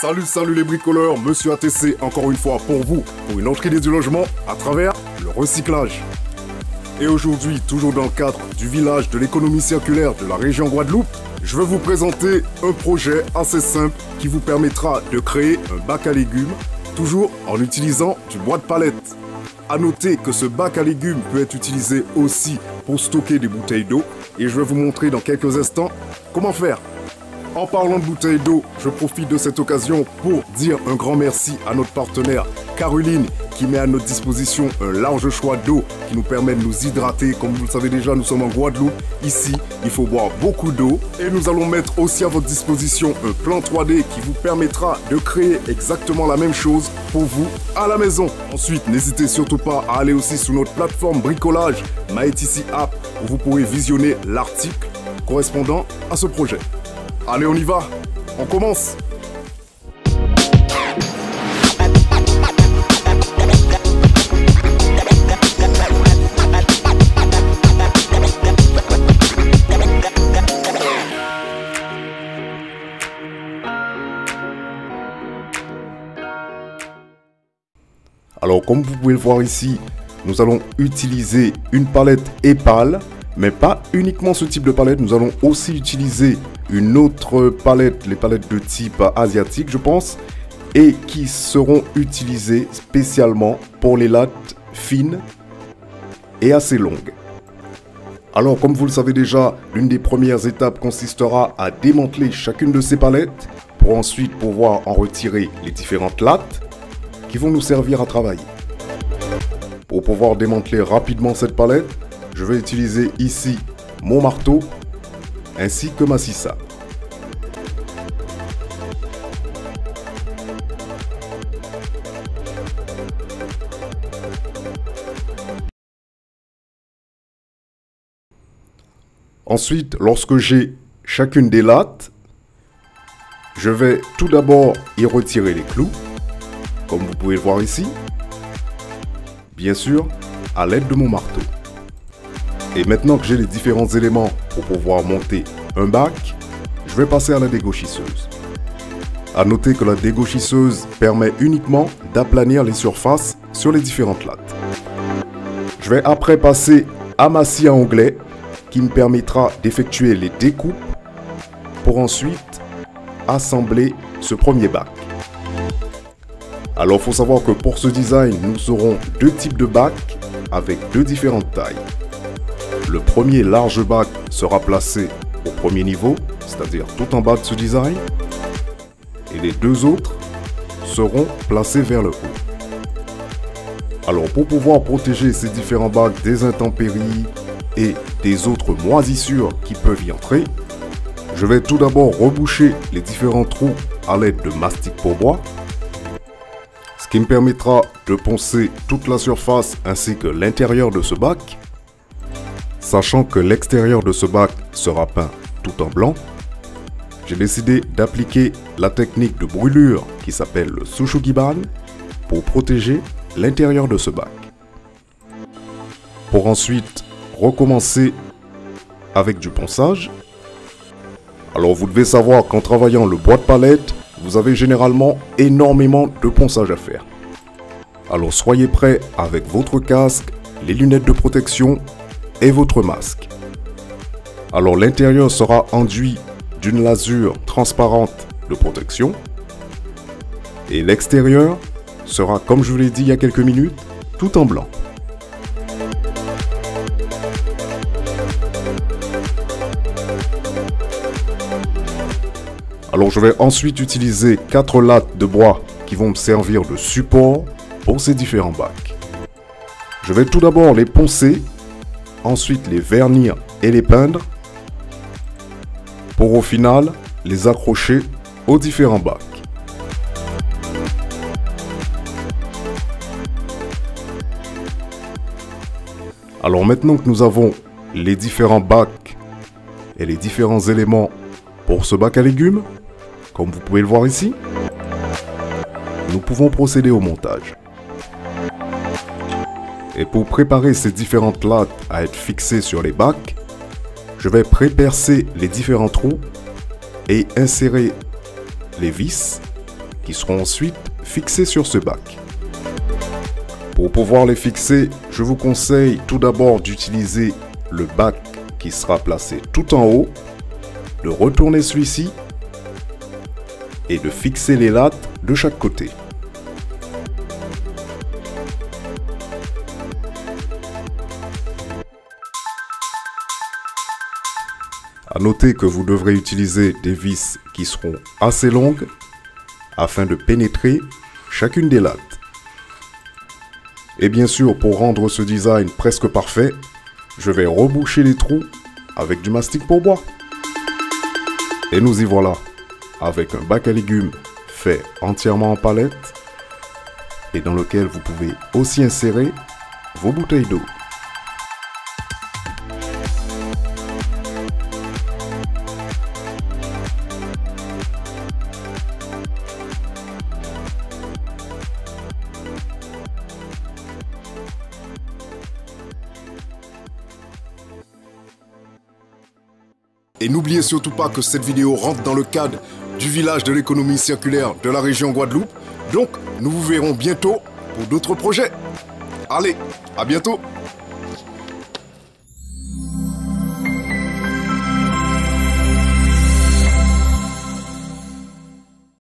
Salut les bricoleurs, Monsieur ATC encore une fois pour vous, pour une autre idée du logement à travers le recyclage. Et aujourd'hui, toujours dans le cadre du village de l'économie circulaire de la région Guadeloupe, je vais vous présenter un projet assez simple qui vous permettra de créer un bac à légumes, toujours en utilisant du bois de palette. A noter que ce bac à légumes peut être utilisé aussi pour stocker des bouteilles d'eau et je vais vous montrer dans quelques instants comment faire. En parlant de bouteilles d'eau, je profite de cette occasion pour dire un grand merci à notre partenaire Caroline qui met à notre disposition un large choix d'eau qui nous permet de nous hydrater. Comme vous le savez déjà, nous sommes en Guadeloupe. Ici, il faut boire beaucoup d'eau. Et nous allons mettre aussi à votre disposition un plan 3D qui vous permettra de créer exactement la même chose pour vous à la maison. Ensuite, n'hésitez surtout pas à aller aussi sur notre plateforme bricolage MyTC App où vous pourrez visionner l'article correspondant à ce projet. Allez, on y va, on commence. Alors, comme vous pouvez le voir ici, nous allons utiliser une palette épale. Mais pas uniquement ce type de palette, nous allons aussi utiliser une autre palette, les palettes de type asiatique je pense, et qui seront utilisées spécialement pour les lattes fines et assez longues. Alors comme vous le savez déjà, l'une des premières étapes consistera à démanteler chacune de ces palettes pour ensuite pouvoir en retirer les différentes lattes qui vont nous servir à travailler. Pour pouvoir démanteler rapidement cette palette, je vais utiliser ici mon marteau ainsi que ma scie à. Ensuite, lorsque j'ai chacune des lattes, je vais tout d'abord y retirer les clous, comme vous pouvez le voir ici, bien sûr à l'aide de mon marteau. Et maintenant que j'ai les différents éléments pour pouvoir monter un bac, je vais passer à la dégauchisseuse. A noter que la dégauchisseuse permet uniquement d'aplanir les surfaces sur les différentes lattes. Je vais après passer à ma scie à onglet qui me permettra d'effectuer les découpes pour ensuite assembler ce premier bac. Alors il faut savoir que pour ce design, nous aurons deux types de bacs avec deux différentes tailles. Le premier large bac sera placé au premier niveau, c'est-à-dire tout en bas de ce design, et les deux autres seront placés vers le haut. Alors pour pouvoir protéger ces différents bacs des intempéries et des autres moisissures qui peuvent y entrer, je vais tout d'abord reboucher les différents trous à l'aide de mastic pour bois, ce qui me permettra de poncer toute la surface ainsi que l'intérieur de ce bac. Sachant que l'extérieur de ce bac sera peint tout en blanc, j'ai décidé d'appliquer la technique de brûlure qui s'appelle le Sushugiban pour protéger l'intérieur de ce bac. Pour ensuite recommencer avec du ponçage. Alors vous devez savoir qu'en travaillant le bois de palette, vous avez généralement énormément de ponçage à faire. Alors soyez prêts avec votre casque, les lunettes de protection et votre masque. Alors l'intérieur sera enduit d'une lasure transparente de protection et l'extérieur sera, comme je vous l'ai dit il y a quelques minutes, tout en blanc. Alors je vais ensuite utiliser 4 lattes de bois qui vont me servir de support pour ces différents bacs. Je vais tout d'abord les poncer, ensuite les vernir et les peindre pour au final les accrocher aux différents bacs. Alors maintenant que nous avons les différents bacs et les différents éléments pour ce bac à légumes, comme vous pouvez le voir ici, nous pouvons procéder au montage. Et pour préparer ces différentes lattes à être fixées sur les bacs, je vais prépercer les différents trous et insérer les vis qui seront ensuite fixés sur ce bac. Pour pouvoir les fixer, je vous conseille tout d'abord d'utiliser le bac qui sera placé tout en haut, de retourner celui-ci et de fixer les lattes de chaque côté. À noter que vous devrez utiliser des vis qui seront assez longues afin de pénétrer chacune des lattes. Et bien sûr, pour rendre ce design presque parfait, je vais reboucher les trous avec du mastic pour bois. Et nous y voilà, avec un bac à légumes fait entièrement en palette et dans lequel vous pouvez aussi insérer vos bouteilles d'eau. Et n'oubliez surtout pas que cette vidéo rentre dans le cadre du village de l'économie circulaire de la région Guadeloupe. Donc, nous vous verrons bientôt pour d'autres projets. Allez, à bientôt!